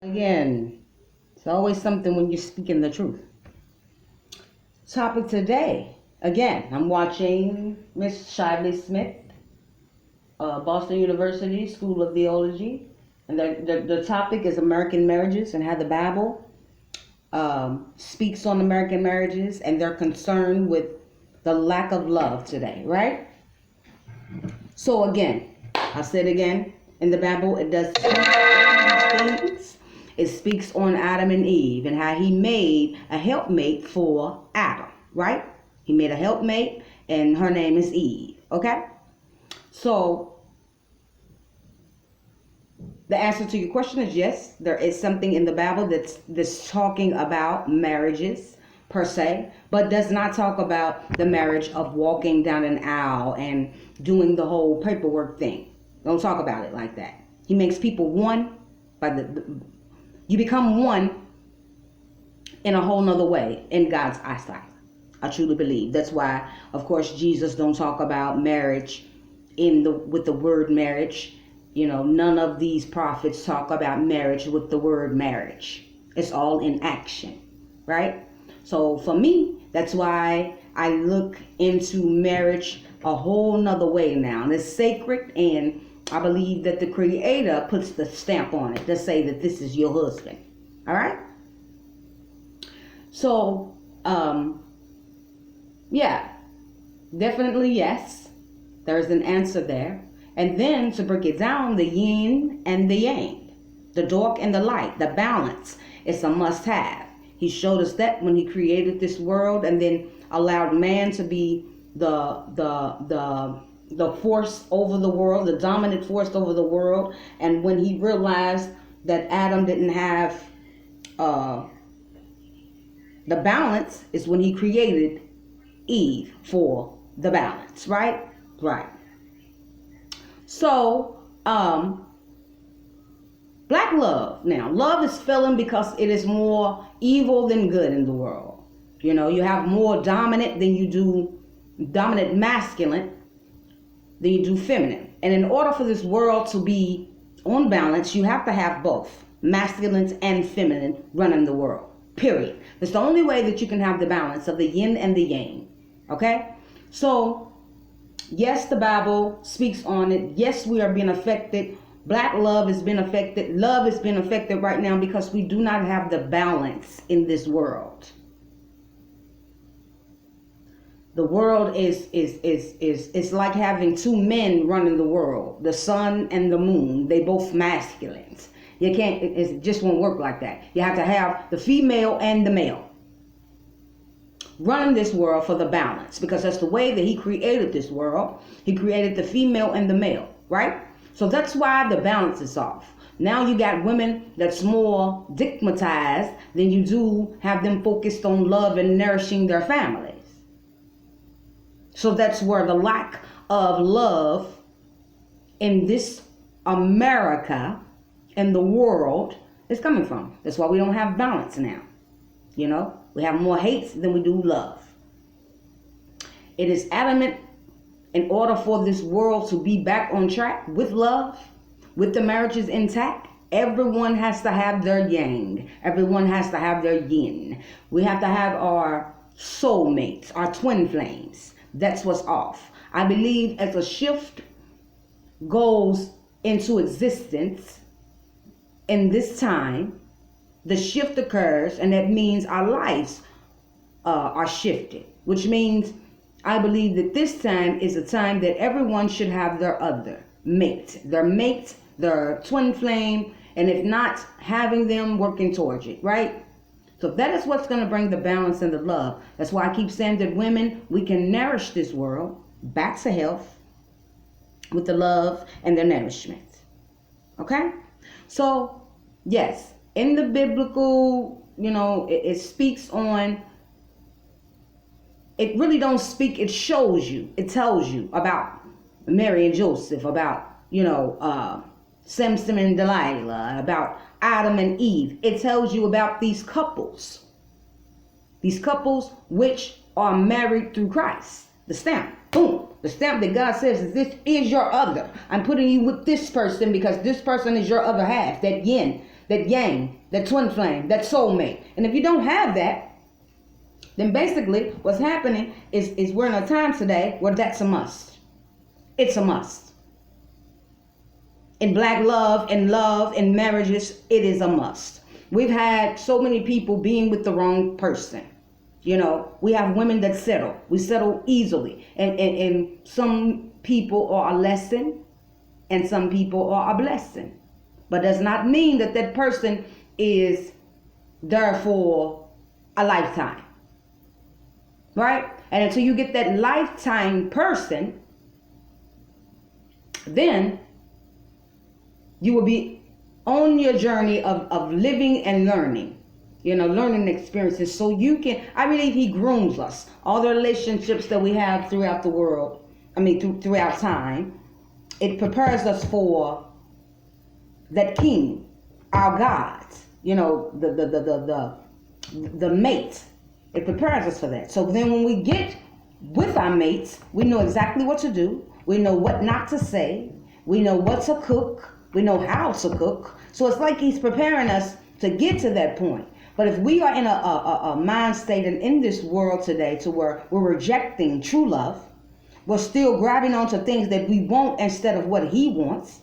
Again, it's always something when you're speaking the truth. Topic today. Again, I'm watching Miss Shively Smith, Boston University School of Theology. And the topic is American marriages and how the Bible speaks on American marriages, and they're concerned with the lack of love today, right? So again, I'll say it again, in the Bible it does things. It speaks on Adam and Eve and how he made a helpmate for Adam, right? He made a helpmate and her name is Eve, okay? So the answer to your question is yes, there is something in the Bible that's talking about marriages per se, but does not talk about the marriage of walking down an aisle and doing the whole paperwork thing. Don't talk about it like that. He makes people one by you become one in a whole nother way in God's eyesight. I truly believe. That's why, of course, Jesus don't talk about marriage with the word marriage. You know, none of these prophets talk about marriage with the word marriage. It's all in action, right? So for me, that's why I look into marriage a whole nother way now. And it's sacred, and I believe that the Creator puts the stamp on it to say that this is your husband. All right? So, yeah, definitely yes. There's an answer there. And then to break it down, the yin and the yang, the dark and the light, the balance, it's a must-have. He showed us that when he created this world and then allowed man to be the force over the world, the dominant force over the world. And when he realized that Adam didn't have the balance, is when he created Eve for the balance, right? Right. So, black love. Now, love is failing because it is more evil than good in the world. You know, you have more dominant masculine than you do feminine. And in order for this world to be on balance, you have to have both masculines and feminine running the world. Period. That's the only way that you can have the balance of the yin and the yang. Okay? So, yes, the Bible speaks on it. Yes, we are being affected. Black love has been affected. Love has been affected right now because we do not have the balance in this world. The world is like having two men running the world, the sun and the moon. They both masculines. You can't, it just won't work like that. You have to have the female and the male running this world for the balance, because that's the way that he created this world. He created the female and the male, right? So that's why the balance is off. Now you got women that's more stigmatized than you do have them focused on love and nourishing their families. So that's where the lack of love in this America and the world is coming from. That's why we don't have balance now. You know, we have more hate than we do love. It is adamant in order for this world to be back on track with love, with the marriages intact. Everyone has to have their yang. Everyone has to have their yin. We have to have our soulmates, our twin flames. That's what's off. I believe as a shift goes into existence in this time, the shift occurs, and that means our lives are shifted, which means I believe that this time is a time that everyone should have their other mate, their twin flame, and if not, having them working towards it, right? So that is what's going to bring the balance and the love. That's why I keep saying that women, we can nourish this world back to health with the love and the nourishment. Okay? So, yes, in the biblical, you know, it speaks on, it really don't speak, it shows you, it tells you about Mary and Joseph, about, you know, Samson and Delilah, about Adam and Eve. It tells you about these couples which are married through Christ. The stamp, boom, the stamp that God says, this is your other. I'm putting you with this person because this person is your other half, that yin. that yang, that twin flame, that soulmate. And if you don't have that, then basically what's happening is we're in a time today where that's a must. It's a must. In black love and marriages, it is a must. We've had so many people being with the wrong person. You know, we have women that settle. We settle easily. And some people are a lesson and some people are a blessing. But does not mean that that person is there for a lifetime. Right? And until you get that lifetime person, then you will be on your journey of living and learning. You know, learning experiences. So you can, I believe he grooms us. All the relationships that we have throughout the world, throughout time, it prepares us for that king, our God, you know, the mate. It prepares us for that. So then when we get with our mates, we know exactly what to do. We know what not to say. We know what to cook. We know how to cook. So it's like he's preparing us to get to that point. But if we are in a mind state and in this world today to where we're rejecting true love, we're still grabbing onto things that we want instead of what he wants,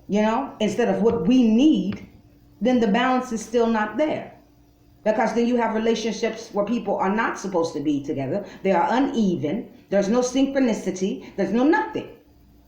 you know, instead of what we need, then the balance is still not there. Because then you have relationships where people are not supposed to be together. They are uneven. There's no synchronicity. There's no nothing.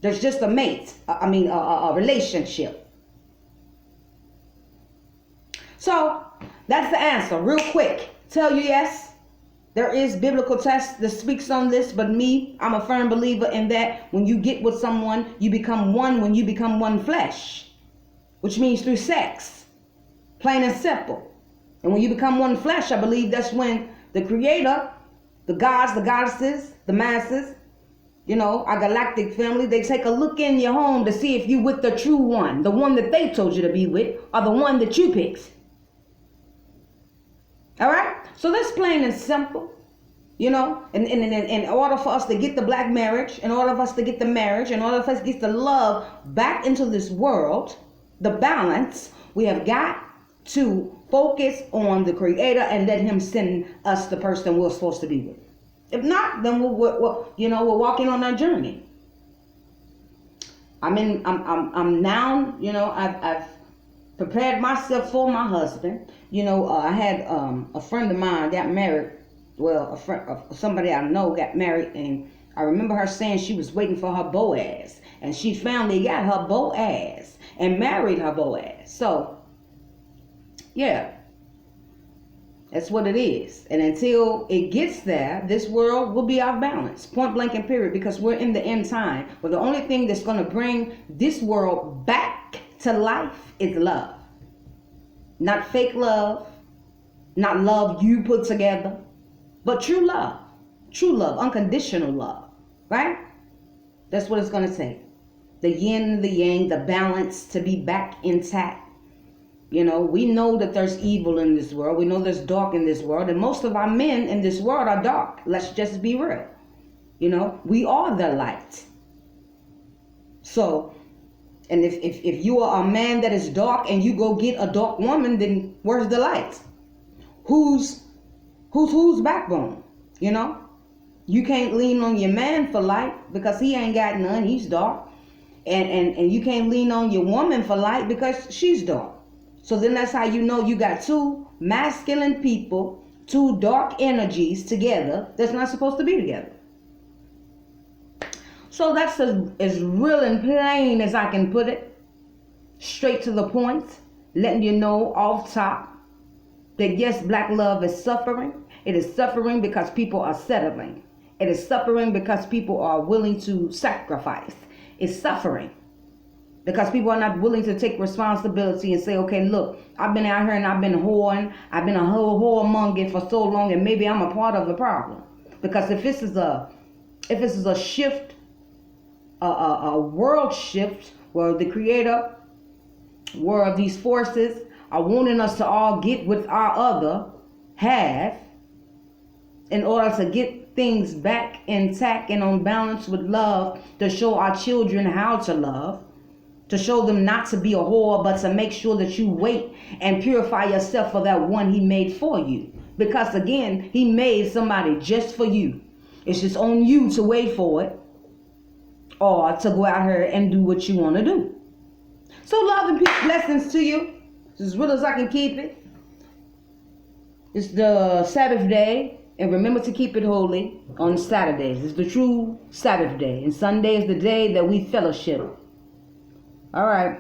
There's just a mate, a relationship. So that's the answer, real quick. Tell you yes, there is biblical text that speaks on this, but me, I'm a firm believer in that when you get with someone, you become one when you become one flesh, which means through sex, plain and simple. And when you become one flesh, I believe that's when the creator, the gods, the goddesses, the masses, you know, our galactic family, they take a look in your home to see if you with the true one, the one that they told you to be with, or the one that you picked. All right? So that's plain and simple, you know, in order for us to get the black marriage, in order for us to get the marriage, in order for us to get the love back into this world, the balance, we have got to focus on the creator and let him send us the person we're supposed to be with. If not, then we're walking on our journey. I'm now, you know, I've prepared myself for my husband. You know, I had a friend of mine got married. Well, somebody I know got married, and I remember her saying she was waiting for her Boaz, and she finally got her Boaz and married her Boaz. So, yeah, that's what it is. And until it gets there, this world will be off balance, point blank and period, because we're in the end time. But the only thing that's going to bring this world back to life is love. Not fake love, not love you put together, but true love, unconditional love, right? That's what it's going to take. The yin and the yang, the balance to be back intact. You know, we know that there's evil in this world. We know there's dark in this world. And most of our men in this world are dark. Let's just be real. You know, we are the light. So, and if you are a man that is dark and you go get a dark woman, then where's the light? Whose backbone? You know? You can't lean on your man for light because he ain't got none. He's dark. And you can't lean on your woman for light because she's dark. So then that's how you know you got two masculine people, two dark energies together that's not supposed to be together. So that's as real and plain as I can put it. Straight to the point, letting you know off top that yes, black love is suffering. It is suffering because people are settling. It is suffering because people are willing to sacrifice. It's suffering because people are not willing to take responsibility and say, okay, look, I've been out here and I've been whoring. I've been a whoremonger for so long, and maybe I'm a part of the problem. Because if this is a shift, a world shift where the creator, where these forces are wanting us to all get with our other half in order to get things back intact and on balance with love, to show our children how to love, to show them not to be a whore, but to make sure that you wait and purify yourself for that one he made for you. Because again, he made somebody just for you. It's just on you to wait for it or to go out here and do what you want to do. So love and peace, blessings to you. It's as real as I can keep it. It's the Sabbath day, and remember to keep it holy on Saturdays. It's the true Sabbath day, and Sunday is the day that we fellowship. All right.